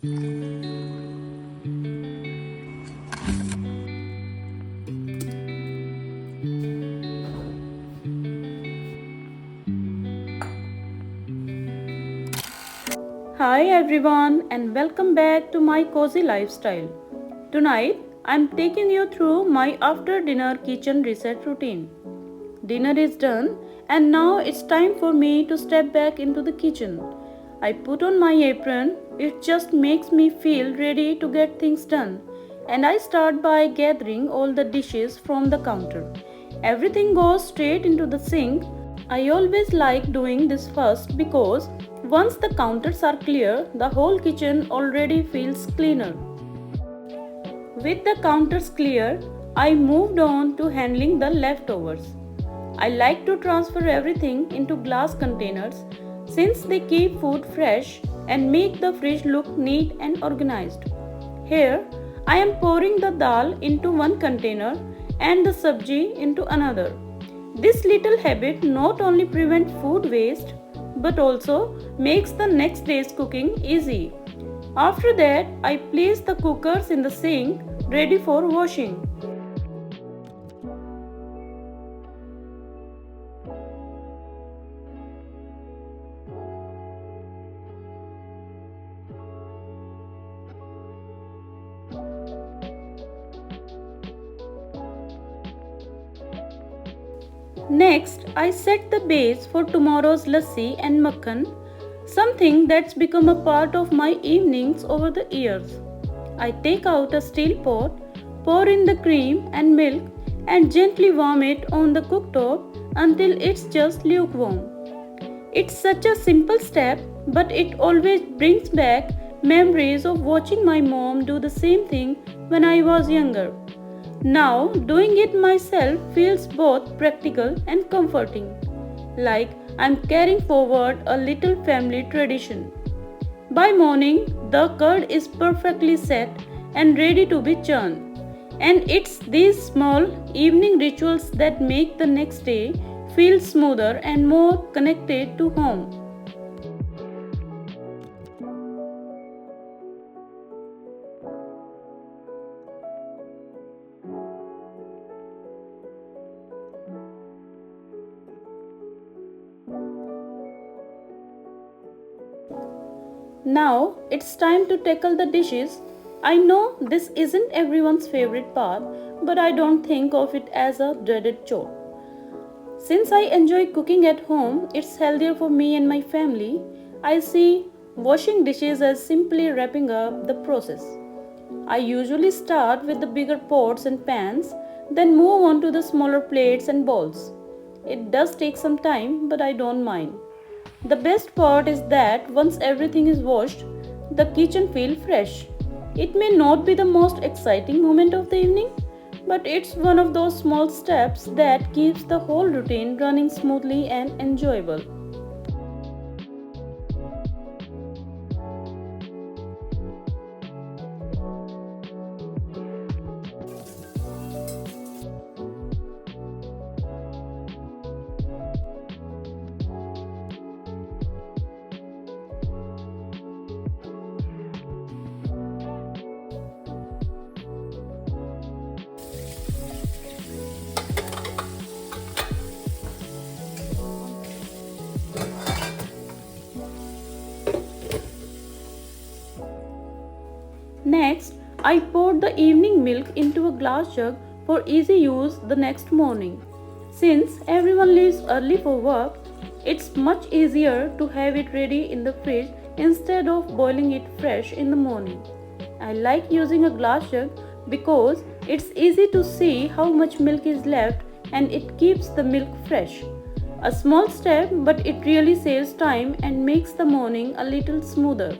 Hi everyone and welcome back to my cozy lifestyle. Tonight I'm taking you through my after dinner kitchen reset routine. Dinner is done and now it's time for me to step back into the kitchen. I put on my apron, it just makes me feel ready to get things done. And I start by gathering all the dishes from the counter. Everything goes straight into the sink. I always like doing this first because once the counters are clear, the whole kitchen already feels cleaner. With the counters clear, I moved on to handling the leftovers. I like to transfer everything into glass containers since they keep food fresh and make the fridge look neat and organized. Here, I am pouring the dal into one container and the sabji into another. This little habit not only prevents food waste but also makes the next day's cooking easy. After that, I place the cookers in the sink ready for washing. Next, I set the base for tomorrow's lassi and makhan, something that's become a part of my evenings over the years. I take out a steel pot, pour in the cream and milk, and gently warm it on the cooktop until it's just lukewarm. It's such a simple step, but it always brings back memories of watching my mom do the same thing when I was younger. Now, doing it myself feels both practical and comforting, like I'm carrying forward a little family tradition. By morning, the curd is perfectly set and ready to be churned. And it's these small evening rituals that make the next day feel smoother and more connected to home. Now it's time to tackle the dishes. I know this isn't everyone's favorite part, but I don't think of it as a dreaded chore. Since I enjoy cooking at home, it's healthier for me and my family. I see washing dishes as simply wrapping up the process. I usually start with the bigger pots and pans, then move on to the smaller plates and bowls. It does take some time, but I don't mind. The best part is that once everything is washed, the kitchen feels fresh. It may not be the most exciting moment of the evening, but it's one of those small steps that keeps the whole routine running smoothly and enjoyable. Next, I poured the evening milk into a glass jug for easy use the next morning. Since everyone leaves early for work, it's much easier to have it ready in the fridge instead of boiling it fresh in the morning. I like using a glass jug because it's easy to see how much milk is left and it keeps the milk fresh. A small step, but it really saves time and makes the morning a little smoother.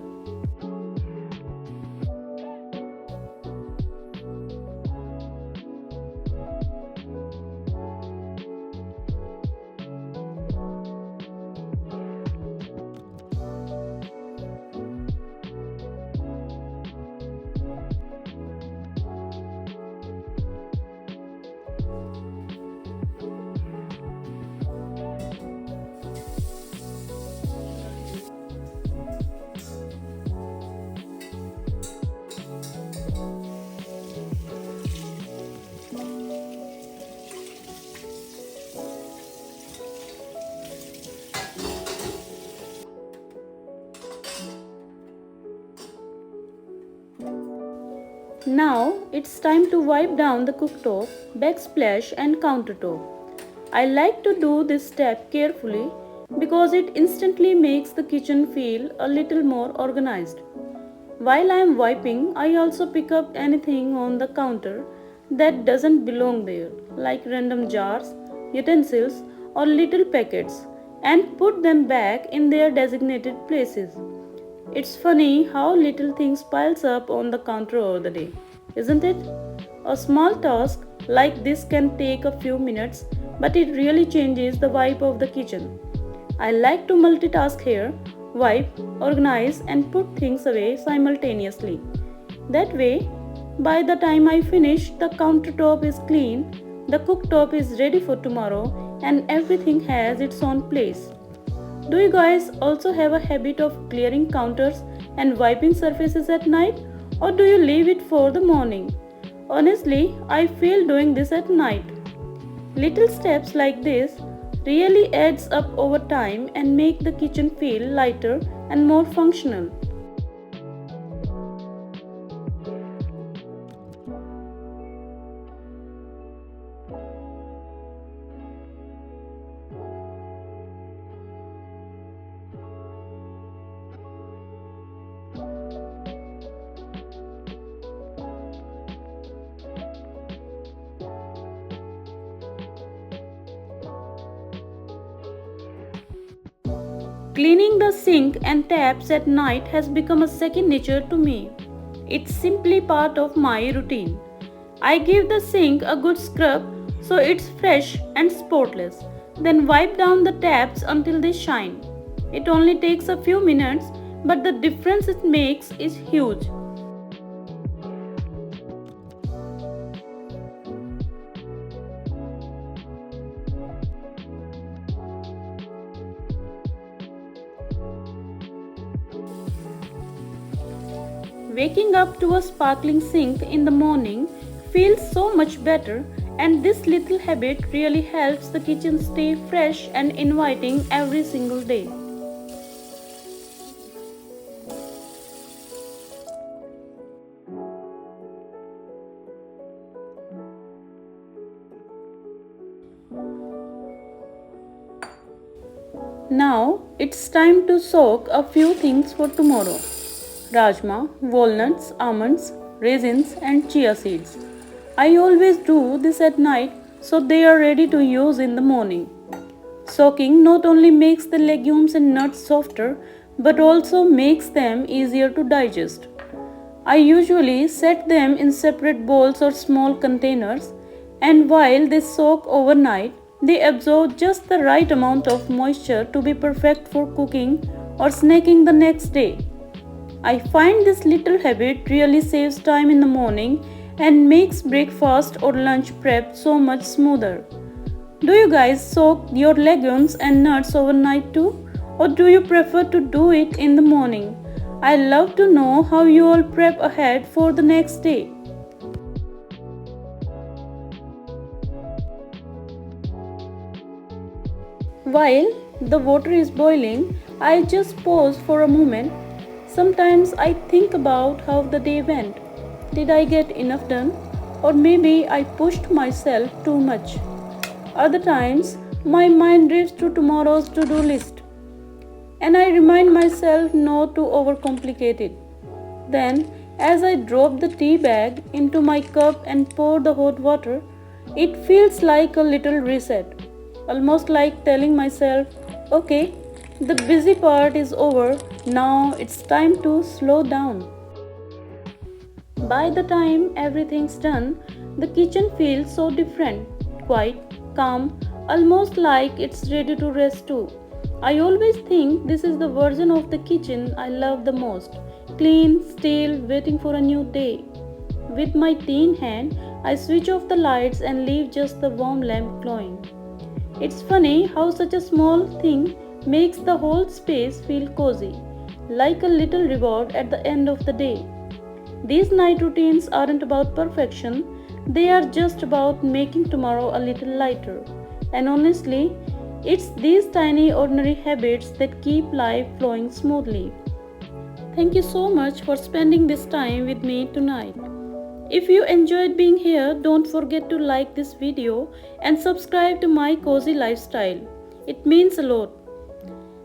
Now it's time to wipe down the cooktop, backsplash and countertop. I like to do this step carefully because it instantly makes the kitchen feel a little more organized. While I am wiping, I also pick up anything on the counter that doesn't belong there, like random jars, utensils, or little packets, and put them back in their designated places. It's funny how little things piles up on the counter over the day, isn't it? A small task like this can take a few minutes, but it really changes the vibe of the kitchen. I like to multitask here, wipe, organize, and put things away simultaneously. That way, by the time I finish, the countertop is clean, the cooktop is ready for tomorrow, and everything has its own place. Do you guys also have a habit of clearing counters and wiping surfaces at night, or do you leave it for the morning? Honestly, I feel doing this at night. Little steps like this really adds up over time and make the kitchen feel lighter and more functional. Cleaning the sink and taps at night has become a second nature to me. It's simply part of my routine. I give the sink a good scrub so it's fresh and spotless, then wipe down the taps until they shine. It only takes a few minutes, but the difference it makes is huge. Waking up to a sparkling sink in the morning feels so much better, and this little habit really helps the kitchen stay fresh and inviting every single day. Now it's time to soak a few things for tomorrow: rajma, walnuts, almonds, raisins, and chia seeds. I always do this at night so they are ready to use in the morning. Soaking not only makes the legumes and nuts softer but also makes them easier to digest. I usually set them in separate bowls or small containers, and while they soak overnight, they absorb just the right amount of moisture to be perfect for cooking or snacking the next day. I find this little habit really saves time in the morning and makes breakfast or lunch prep so much smoother. Do you guys soak your legumes and nuts overnight too? Or do you prefer to do it in the morning? I love to know how you all prep ahead for the next day. While the water is boiling, I just pause for a moment. Sometimes I think about how the day went. Did I get enough done? Or maybe I pushed myself too much. Other times, my mind drifts to tomorrow's to do list, and I remind myself not to overcomplicate it. Then, as I drop the tea bag into my cup and pour the hot water, it feels like a little reset, almost like telling myself, okay, the busy part is over, now it's time to slow down. By the time everything's done, the kitchen feels so different, quiet, calm, almost like it's ready to rest too. I always think this is the version of the kitchen I love the most: clean, still, waiting for a new day. With my tea in hand, I switch off the lights and leave just the warm lamp glowing. It's funny how such a small thing makes the whole space feel cozy, like a little reward at the end of the day. These night routines aren't about perfection, they are just about making tomorrow a little lighter. And honestly, it's these tiny ordinary habits that keep life flowing smoothly. Thank you so much for spending this time with me tonight. If you enjoyed being here, don't forget to like this video and subscribe to my cozy lifestyle. It means a lot.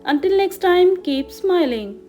Until next time, keep smiling.